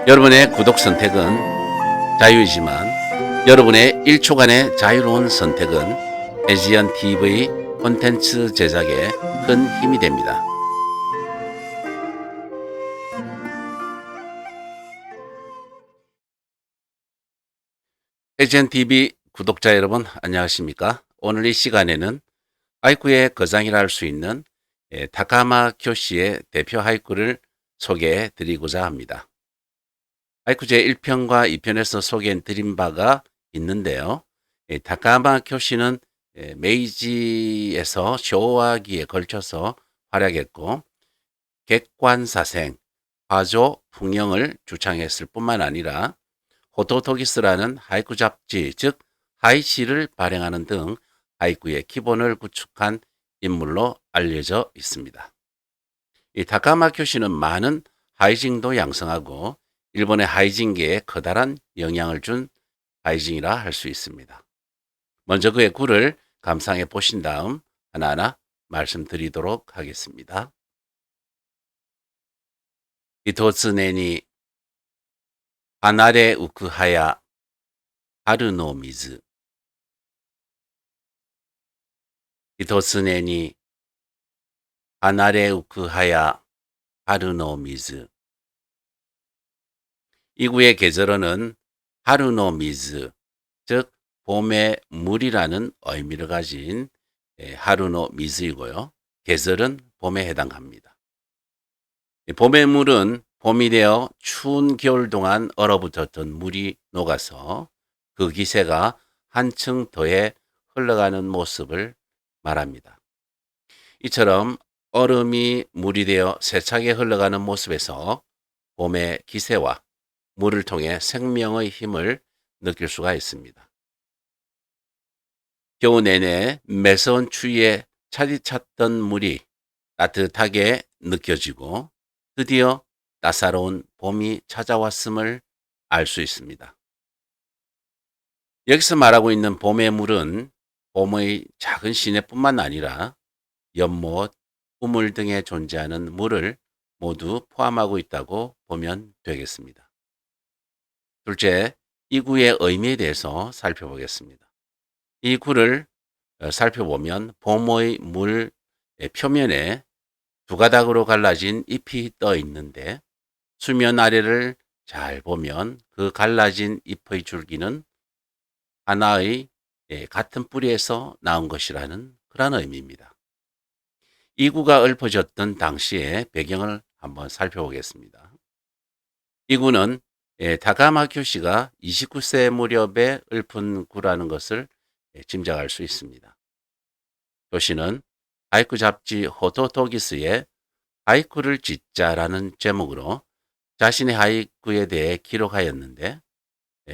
여러분의 구독 선택은 자유이지만 여러분의 1초간의 자유로운 선택은 에지연 TV 콘텐츠 제작에 큰 힘이 됩니다. 에지연 TV 구독자 여러분 안녕하십니까? 오늘 이 시간에는 하이쿠의 거장이라 할 수 있는 타카마 교시의 대표 하이쿠를 소개해 드리고자 합니다. 하이쿠 제1편과 2편에서 소개해 드린 바가 있는데요. 타카마 교시는 메이지에서 쇼와기에 걸쳐서 활약했고 객관사생, 화조, 풍령을 주창했을 뿐만 아니라 호토토기스라는 하이쿠 잡지, 즉 하이시를 발행하는 등 하이쿠의 기본을 구축한 인물로 알려져 있습니다. 이 타카마 교시는 많은 하이징도 양성하고 일본의 하이징계에 커다란 영향을 준 하이징이라 할 수 있습니다. 먼저 그의 구를 감상해 보신 다음 하나하나 말씀드리도록 하겠습니다. 히토츠네니 하나레 우크하야 하루노 미즈 히토츠네니 하나레 우크하야 하루노 미즈. 이 구의 계절어는 하루노 미즈, 즉 봄의 물이라는 의미를 가진 하루노 미즈이고요. 계절은 봄에 해당합니다. 봄의 물은 봄이 되어 추운 겨울 동안 얼어붙었던 물이 녹아서 그 기세가 한층 더해 흘러가는 모습을 말합니다. 이처럼 얼음이 물이 되어 세차게 흘러가는 모습에서 봄의 기세와 물을 통해 생명의 힘을 느낄 수가 있습니다. 겨우 내내 매서운 추위에 차디찼던 물이 따뜻하게 느껴지고 드디어 따사로운 봄이 찾아왔음을 알 수 있습니다. 여기서 말하고 있는 봄의 물은 봄의 작은 시내뿐만 아니라 연못, 우물 등에 존재하는 물을 모두 포함하고 있다고 보면 되겠습니다. 둘째, 이 구의 의미에 대해서 살펴보겠습니다. 이 구를 살펴보면 봄의 물 표면에 두 가닥으로 갈라진 잎이 떠 있는데 수면 아래를 잘 보면 그 갈라진 잎의 줄기는 하나의 같은 뿌리에서 나온 것이라는 그런 의미입니다. 이 구가 읊어졌던 당시의 배경을 한번 살펴보겠습니다. 이 구는 타카마 교시가 29세 무렵에 읊은 구라는 것을 짐작할 수 있습니다. 교시는 하이쿠 잡지 호토토기스에 하이쿠를 짓자라는 제목으로 자신의 하이쿠에 대해 기록하였는데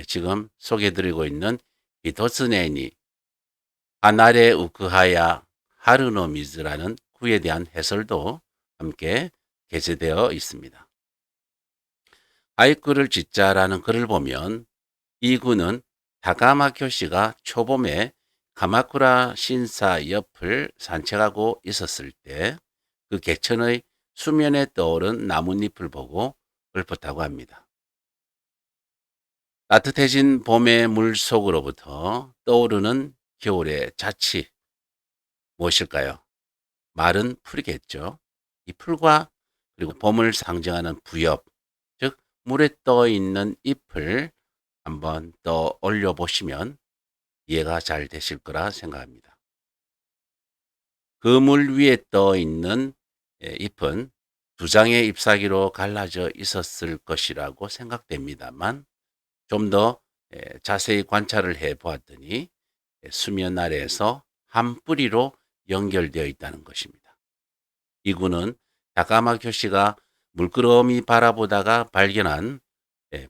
지금 소개해드리고 있는 히토츠네니 하나레 우크하야 하루노 미즈라는 구에 대한 해설도 함께 게재되어 있습니다. 하이쿠를 짓자라는 글을 보면 이 구는 타카마 교시가 초봄에 카마쿠라 신사 옆을 산책하고 있었을 때 그 개천의 수면에 떠오른 나뭇잎을 보고 읊었다고 합니다. 따뜻해진 봄의 물 속으로부터 떠오르는 겨울의 자취 무엇일까요? 마른 풀이겠죠. 이 풀과 그리고 봄을 상징하는 부엽, 즉 물에 떠 있는 잎을 한번 떠올려 보시면 이해가 잘 되실 거라 생각합니다. 그 물 위에 떠 있는 잎은 두 장의 잎사귀로 갈라져 있었을 것이라고 생각됩니다만 좀 더 자세히 관찰을 해 보았더니 수면 아래에서 한 뿌리로 연결되어 있다는 것입니다. 이 구는 타카마 교시가 물끄러미 바라보다가 발견한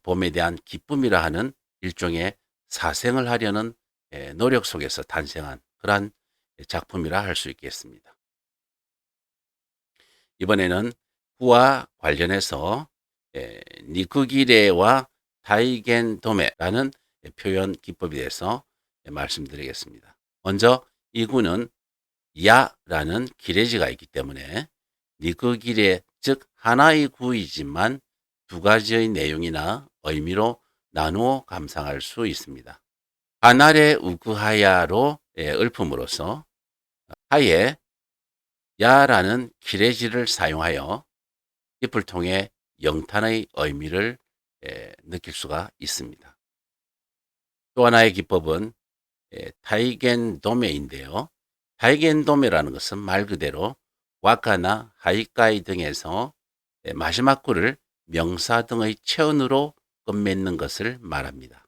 봄에 대한 기쁨이라 하는 일종의 사생을 하려는 노력 속에서 탄생한 그러한 작품이라 할 수 있겠습니다. 이번에는 후와 관련해서 니크기레와 다이겐도메라는 표현 기법에 대해서 말씀드리겠습니다. 먼저 이 구는 야라는 기레지가 있기 때문에 니크기레 즉 하나의 구이지만 두 가지의 내용이나 의미로 나누어 감상할 수 있습니다. 하나레 우크하야로 읊음으로써 하에 야라는 기레지를 사용하여 잎을 통해 영탄의 의미를 느낄 수가 있습니다. 또 하나의 기법은 타이겐도메인데요. 타이겐도메라는 것은 말 그대로 와카나 하이카이 등에서 마지막 구를 명사 등의 체언으로 끝맺는 것을 말합니다.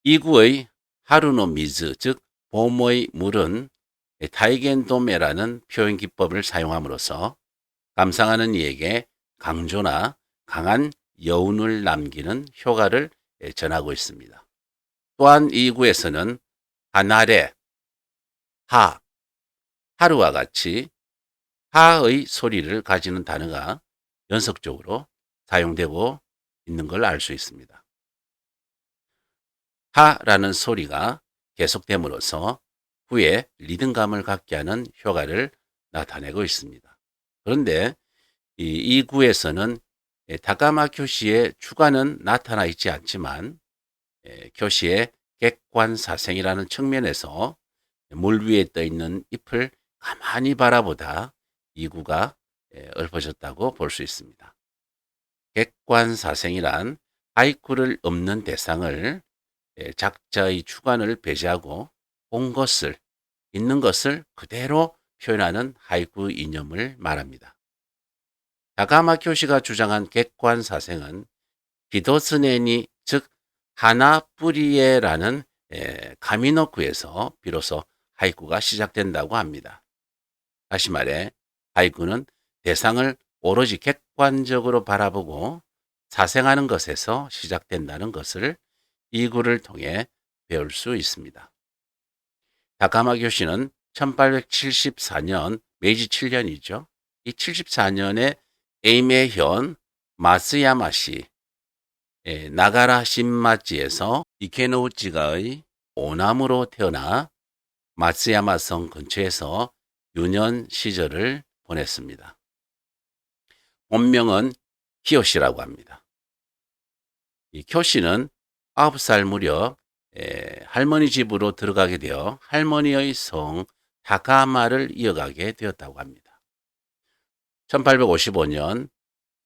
이 구의 하루노 미즈 즉 봄의 물은 타이겐도메라는 표현 기법을 사용함으로써 감상하는 이에게 강조나 강한 여운을 남기는 효과를 전하고 있습니다. 또한 이 구에서는 하나레, 하, 하루와 같이 하의 소리를 가지는 단어가 연속적으로 사용되고 있는 걸 알 수 있습니다. 하라는 소리가 계속됨으로써 후에 리듬감을 갖게 하는 효과를 나타내고 있습니다. 그런데 이 구에서는 다카마 교시의 주관은 나타나 있지 않지만 교시의 객관사생이라는 측면에서 물 위에 떠 있는 잎을 가만히 바라보다 이 구가 읊어졌다고 볼 수 있습니다. 객관사생이란 하이쿠를 읊는 대상을 작자의 주관을 배제하고 본 것을, 있는 것을 그대로 표현하는 하이쿠 이념을 말합니다. 다카마 교시가 주장한 객관사생은 히도스네니 즉 하나뿌리에라는 가미노쿠에서 비로소 하이쿠가 시작된다고 합니다. 다시 말해 하이쿠는 대상을 오로지 객관적으로 바라보고 사생하는 것에서 시작된다는 것을 이 구를 통해 배울 수 있습니다. 다카마 교시는 1874년 메이지 7년이죠. 이 74년에 에이메현 마쓰야마시 나가라 신마지에서 이케노우치가의 오남으로 태어나 마쓰야마성 근처에서 유년 시절을 보냈습니다. 본명은 키요시라고 합니다. 이 쿄시는 9살 무렵 할머니 집으로 들어가게 되어 할머니의 성 다카마를 이어가게 되었다고 합니다. 1855년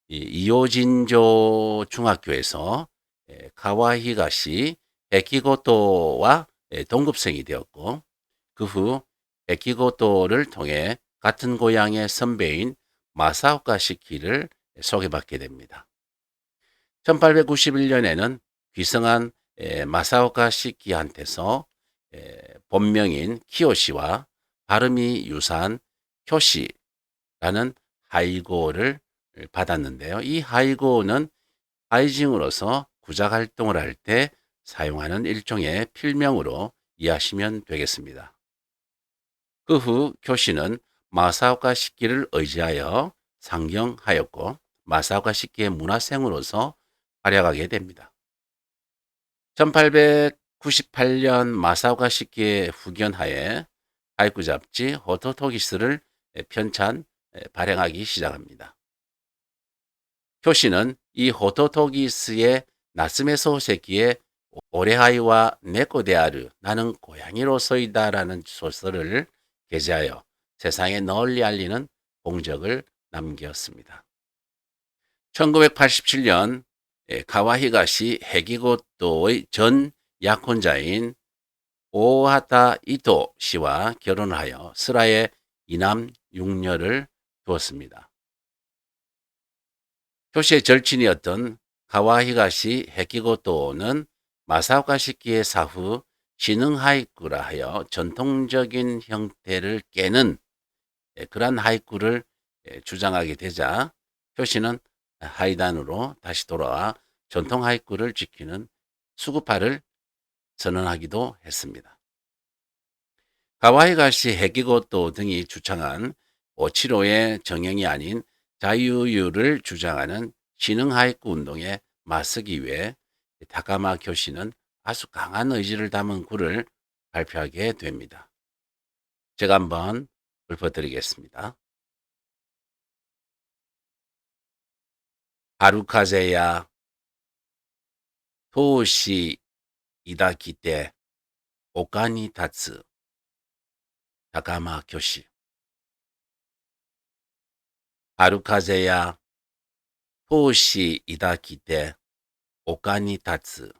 이오진조 중학교에서 카와히가시 에키고토와 동급생이 되었고 그 후 에키고토를 통해 같은 고향의 선배인 마사오카 시키를 소개받게 됩니다. 1891년에는 귀성한 마사오카 시키한테서 본명인 키요시와 발음이 유사한 쿄시라는 하이고를 받았는데요. 이 하이고는 하이징으로서 구작 활동을 할 때 사용하는 일종의 필명으로 이해하시면 되겠습니다. 그 후 쿄시는 마사오카 시키를 의지하여 상경하였고 마사오카 시키의 문화생으로서 활약하게 됩니다. 1898년 마사오카 시키의 후견하에 하이쿠 잡지 호토토기스를 편찬 발행하기 시작합니다. 쿄시는 이 호토토기스의 나스메 소세키의 오레하이와 네코데아르 나는 고양이로서이다 라는 소설을 게재하여 세상에 널리 알리는 공적을 남겼습니다. 1987년 카와히가시 해기고토의 전 약혼자인 오하타 이토 씨와 결혼을 하여 슬하에 이남 6녀를 두었습니다. 쿄시의 절친이었던 카와히가시 해기고토는 마사오카 시키의 사후 신흥 하이쿠라 하여 전통적인 형태를 깨는 그러한 하이쿠를 주장하게 되자 쿄시는 하이단으로 다시 돌아와 전통 하이쿠를 지키는 수구파를 선언하기도 했습니다. 가와이가시 해기고토 등이 주창한 오치로의 정형이 아닌 자유유를 주장하는 신흥 하이쿠 운동에 맞서기 위해 다카마 교시는 아주 강한 의지를 담은 글을 발표하게 됩니다. 제가 한번 읊어드리겠습니다. 하루카제야 토시 이다키테 오카니 타츠 다카마 교시. 하루카제야 토시 이다키테 오카니 타츠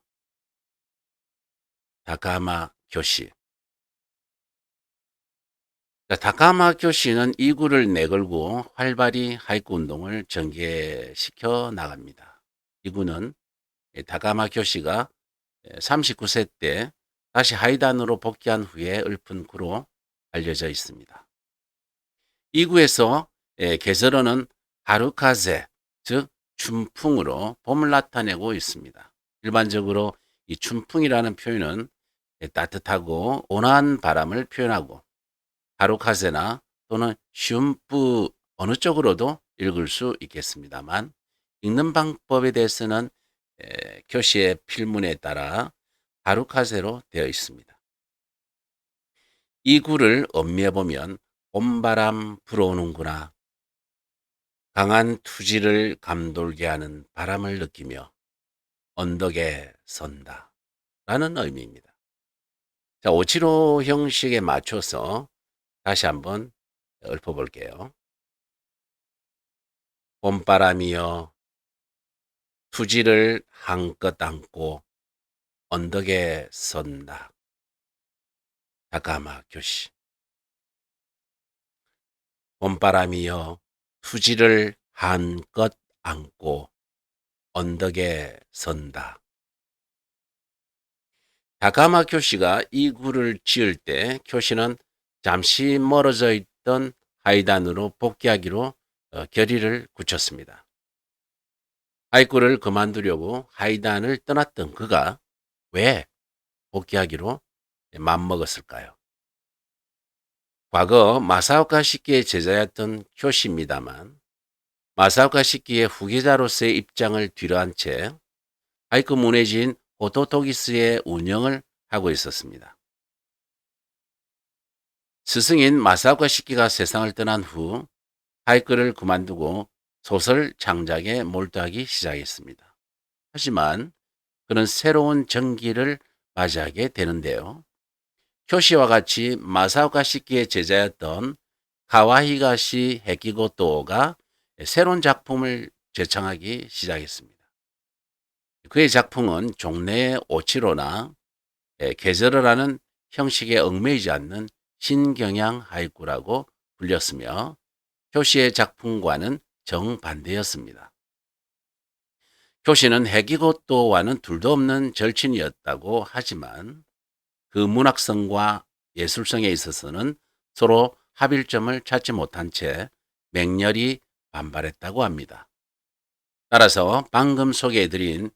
다카마 교시. 다카마 교시는 이 구를 내걸고 활발히 하이쿠 운동을 전개시켜 나갑니다. 이 구는 다카마 교시가 39세 때 다시 하이단으로 복귀한 후에 읊은 구로 알려져 있습니다. 이 구에서 개설어는 하루카제, 즉 춘풍으로 봄을 나타내고 있습니다. 일반적으로 이 춘풍이라는 표현은 따뜻하고 온화한 바람을 표현하고 하루카제나 또는 슌뿌 어느 쪽으로도 읽을 수 있겠습니다만 읽는 방법에 대해서는 교시의 필문에 따라 하루카제로 되어 있습니다. 이 구를 음미해 보면 봄바람 불어오는구나. 강한 투지를 감돌게 하는 바람을 느끼며 언덕에 선다. 라는 의미입니다. 자, 오치로 형식에 맞춰서 다시 한번 읊어볼게요. 봄바람이여 투지를 한껏 안고 언덕에 선다. 다카마 교시. 봄바람이여 투지를 한껏 안고 언덕에 선다. 다카마 교시가 이 구를 지을 때 교시는 잠시 멀어져 있던 하이단으로 복귀하기로 결의를 굳혔습니다. 하이쿠를 그만두려고 하이단을 떠났던 그가 왜 복귀하기로 맘먹었을까요? 과거 마사오카 시키의 제자였던 교시입니다만 마사오카 시키의 후계자로서의 입장을 뒤로한 채 하이쿠 문해지인 호토토기스의 운영을 하고 있었습니다. 스승인 마사오카 시키가 세상을 떠난 후 하이쿠를 그만두고 소설 창작에 몰두하기 시작했습니다. 하지만 그는 새로운 전기를 맞이하게 되는데요. 교시와 같이 마사오카 시키의 제자였던 카와히가시 해키고토가 새로운 작품을 제창하기 시작했습니다. 그의 작품은 종래의 오치로나 계절어라는 형식에 얽매이지 않는 신경향 하이쿠라고 불렸으며 교시의 작품과는 정반대였습니다. 교시는 해키고토와는 둘도 없는 절친이었다고 하지만 그 문학성과 예술성에 있어서는 서로 합일점을 찾지 못한 채 맹렬히 반발했다고 합니다. 따라서 방금 소개해드린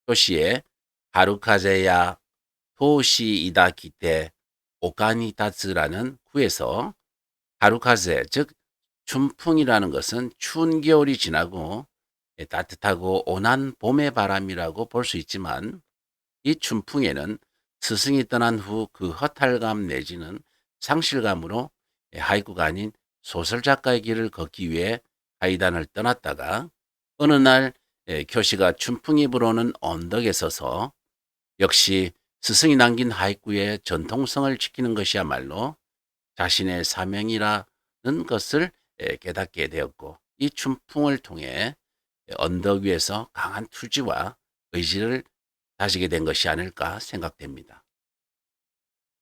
교시의 하루카제야 토시이다 기테 오카니 타츠라는 구에서 하루카제, 즉 춘풍이라는 것은 추운 겨울이 지나고 따뜻하고 온한 봄의 바람이라고 볼 수 있지만 이 춘풍에는 스승이 떠난 후 그 허탈감 내지는 상실감으로 하이쿠가 아닌 소설 작가의 길을 걷기 위해 하이단을 떠났다가 어느 날 교시가 춘풍이 불어오는 언덕에 서서 역시 스승이 남긴 하이쿠의 전통성을 지키는 것이야말로 자신의 사명이라는 것을 깨닫게 되었고 이 춘풍을 통해 언덕 위에서 강한 투지와 의지를 다지게 된 것이 아닐까 생각됩니다.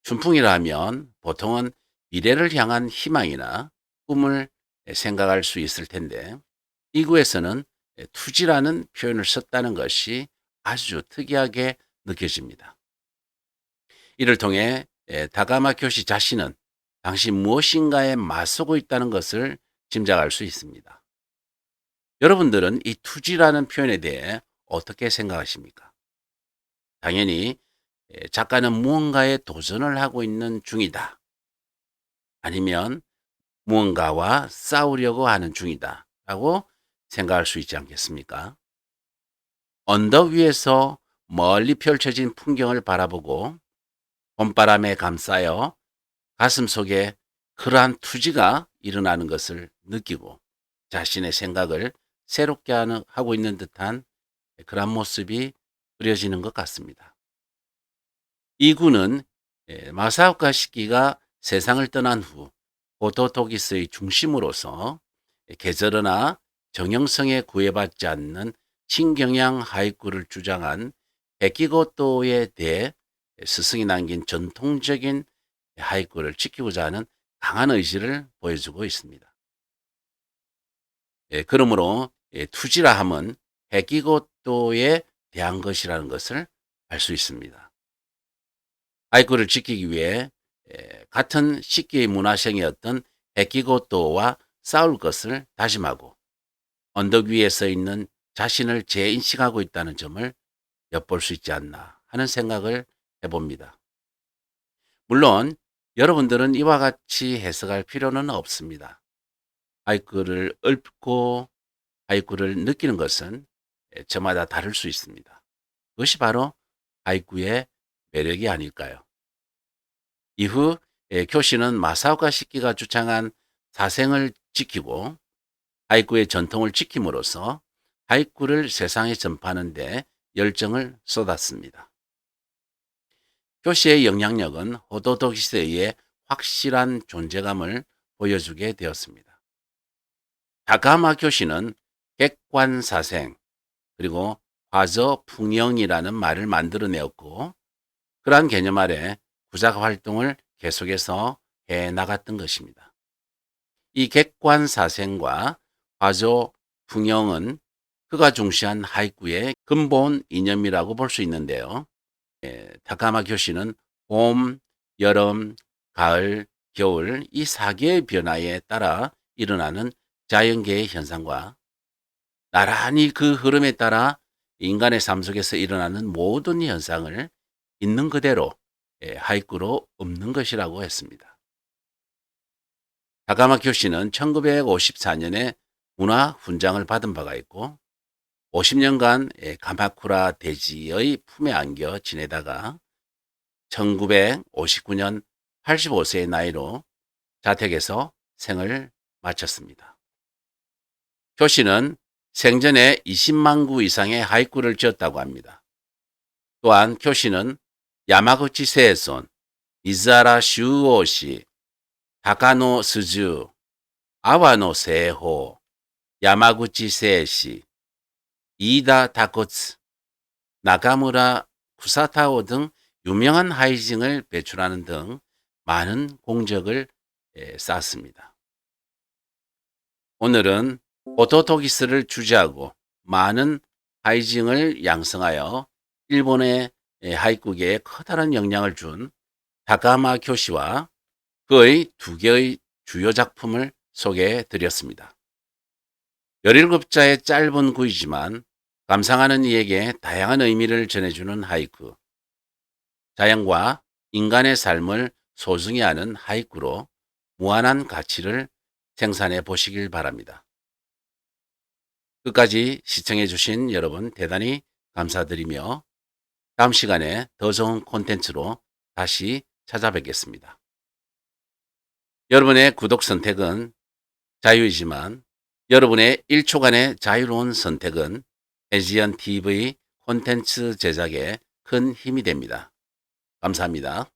춘풍이라 하면 보통은 미래를 향한 희망이나 꿈을 생각할 수 있을 텐데 이 구에서는 투지라는 표현을 썼다는 것이 아주 특이하게 느껴집니다. 이를 통해 다가마 교시 자신은 당시 무엇인가에 맞서고 있다는 것을 짐작할 수 있습니다. 여러분들은 이 투지라는 표현에 대해 어떻게 생각하십니까? 당연히 작가는 무언가에 도전을 하고 있는 중이다. 아니면 무언가와 싸우려고 하는 중이다 라고 생각할 수 있지 않겠습니까? 언덕 위에서 멀리 펼쳐진 풍경을 바라보고 봄바람에 감싸여 가슴속에 그러한 투지가 일어나는 것을 느끼고 자신의 생각을 새롭게 하고 있는 듯한 그런 모습이 그려지는 것 같습니다. 이 구는 마사오카 시키가 세상을 떠난 후 호토토기스의 중심으로서 계절어나 정형성에 구애받지 않는 신경향 하이쿠를 주장한 베키고토에 대해 스승이 남긴 전통적인 하이쿠를 지키고자 하는 강한 의지를 보여주고 있습니다. 그러므로 투지라 함은 베키고토에 대한 것이라는 것을 알 수 있습니다. 하이쿠를 지키기 위해 같은 식기의 문화생이었던 베키고토와 싸울 것을 다짐하고 언덕 위에 서 있는 자신을 재인식하고 있다는 점을 엿볼 수 있지 않나 하는 생각을 해봅니다. 물론 여러분들은 이와 같이 해석할 필요는 없습니다. 하이쿠를 읊고 하이쿠를 느끼는 것은 저마다 다를 수 있습니다. 그것이 바로 하이쿠의 매력이 아닐까요? 이후 교시는 마사오카 시키가 주창한 사생을 지키고 하이쿠의 전통을 지킴으로써 하이쿠를 세상에 전파하는 데 열정을 쏟았습니다. 교시의 영향력은 호도토기스에 확실한 존재감을 보여주게 되었습니다. 다카하마 교시는 객관사생 그리고 화저풍영이라는 말을 만들어내었고 그러한 개념 아래 구작 활동을 계속해서 해나갔던 것입니다. 이 객관사생과 화저풍영은 그가 중시한 하이쿠의 근본 이념이라고 볼 수 있는데요. 다카마 교시는 봄, 여름, 가을, 겨울 이 4개의 변화에 따라 일어나는 자연계의 현상과 나란히 그 흐름에 따라 인간의 삶 속에서 일어나는 모든 현상을 있는 그대로 하이쿠로 읊는 것이라고 했습니다. 다카마 교시는 1954년에 문화훈장을 받은 바가 있고 50년간 가마쿠라 대지의 품에 안겨 지내다가 1959년 85세의 나이로 자택에서 생을 마쳤습니다. 교시는 생전에 20만 구 이상의 하이쿠를 지었다고 합니다. 또한 교시는 야마구치 세손, 이즈하라 슈오시, 다카노 스주, 아와노 세호, 야마구치 세시, 이다 다코츠, 나가무라 쿠사타오 등 유명한 하이징을 배출하는 등 많은 공적을 쌓았습니다. 오늘은 호토토기스를 주재하고 많은 하이징을 양성하여 일본의 하이쿠계에 커다란 영향을 준 다카마 교시와 그의 2개의 주요 작품을 소개해 드렸습니다. 17자의 짧은 구이지만 감상하는 이에게 다양한 의미를 전해주는 하이쿠. 자연과 인간의 삶을 소중히 하는 하이쿠로 무한한 가치를 생산해 보시길 바랍니다. 끝까지 시청해 주신 여러분 대단히 감사드리며 다음 시간에 더 좋은 콘텐츠로 다시 찾아뵙겠습니다. 여러분의 구독 선택은 자유이지만 여러분의 1초간의 자유로운 선택은 에지연 TV 콘텐츠 제작에 큰 힘이 됩니다. 감사합니다.